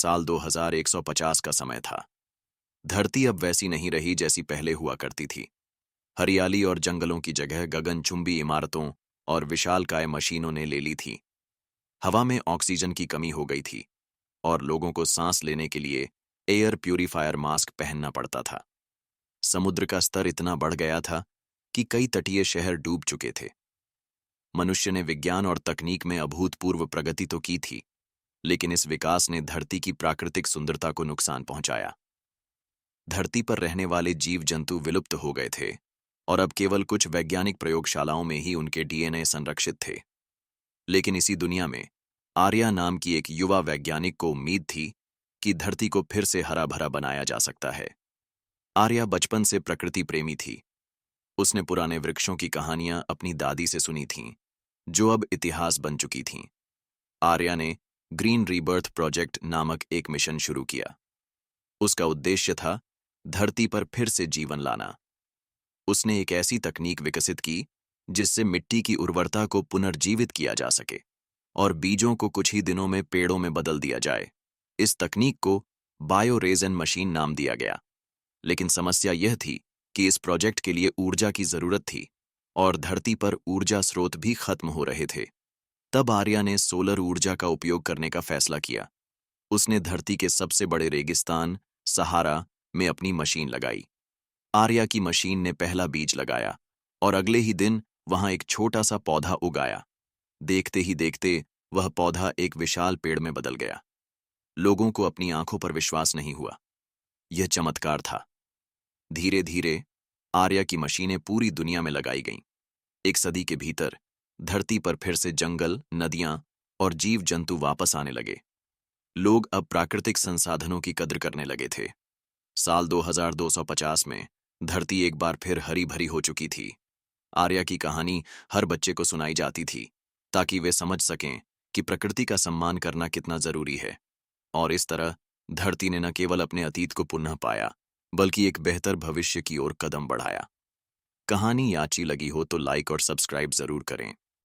साल 2150 का समय था। धरती अब वैसी नहीं रही जैसी पहले हुआ करती थी। हरियाली और जंगलों की जगह गगनचुंबी इमारतों और विशालकाय मशीनों ने ले ली थी। हवा में ऑक्सीजन की कमी हो गई थी और लोगों को सांस लेने के लिए एयर प्यूरिफायर मास्क पहनना पड़ता था। समुद्र का स्तर इतना बढ़ गया था कि कई तटीय शहर डूब चुके थे। मनुष्य ने विज्ञान और तकनीक में अभूतपूर्व प्रगति तो की थी, लेकिन इस विकास ने धरती की प्राकृतिक सुंदरता को नुकसान पहुंचाया। धरती पर रहने वाले जीव जंतु विलुप्त हो गए थे और अब केवल कुछ वैज्ञानिक प्रयोगशालाओं में ही उनके डीएनए संरक्षित थे। लेकिन इसी दुनिया में आर्या नाम की एक युवा वैज्ञानिक को उम्मीद थी कि धरती को फिर से हरा भरा बनाया जा सकता है। आर्या बचपन से प्रकृति प्रेमी थी। उसने पुराने वृक्षों की कहानियां अपनी दादी से सुनी थीं, जो अब इतिहास बन चुकी थीं। आर्या ने ग्रीन रीबर्थ प्रोजेक्ट नामक एक मिशन शुरू किया। उसका उद्देश्य था धरती पर फिर से जीवन लाना। उसने एक ऐसी तकनीक विकसित की जिससे मिट्टी की उर्वरता को पुनर्जीवित किया जा सके और बीजों को कुछ ही दिनों में पेड़ों में बदल दिया जाए। इस तकनीक को बायोरेजन मशीन नाम दिया गया। लेकिन समस्या यह थी कि इस प्रोजेक्ट के लिए ऊर्जा की जरूरत थी और धरती पर ऊर्जा स्रोत भी खत्म हो रहे थे। तब आर्या ने सोलर ऊर्जा का उपयोग करने का फैसला किया। उसने धरती के सबसे बड़े रेगिस्तान सहारा में अपनी मशीन लगाई। आर्या की मशीन ने पहला बीज लगाया और अगले ही दिन वहां एक छोटा सा पौधा उगाया। देखते ही देखते वह पौधा एक विशाल पेड़ में बदल गया। लोगों को अपनी आंखों पर विश्वास नहीं हुआ। यह चमत्कार था। धीरे धीरे आर्या की मशीनें पूरी दुनिया में लगाई गईं। एक सदी के भीतर धरती पर फिर से जंगल, नदियां और जीव जंतु वापस आने लगे। लोग अब प्राकृतिक संसाधनों की कद्र करने लगे थे। साल 2250 में धरती एक बार फिर हरी भरी हो चुकी थी। आर्या की कहानी हर बच्चे को सुनाई जाती थी ताकि वे समझ सकें कि प्रकृति का सम्मान करना कितना जरूरी है। और इस तरह धरती ने न केवल अपने अतीत को पुनः पाया, बल्कि एक बेहतर भविष्य की ओर कदम बढ़ाया। कहानी अच्छी लगी हो तो लाइक और सब्सक्राइब जरूर करें।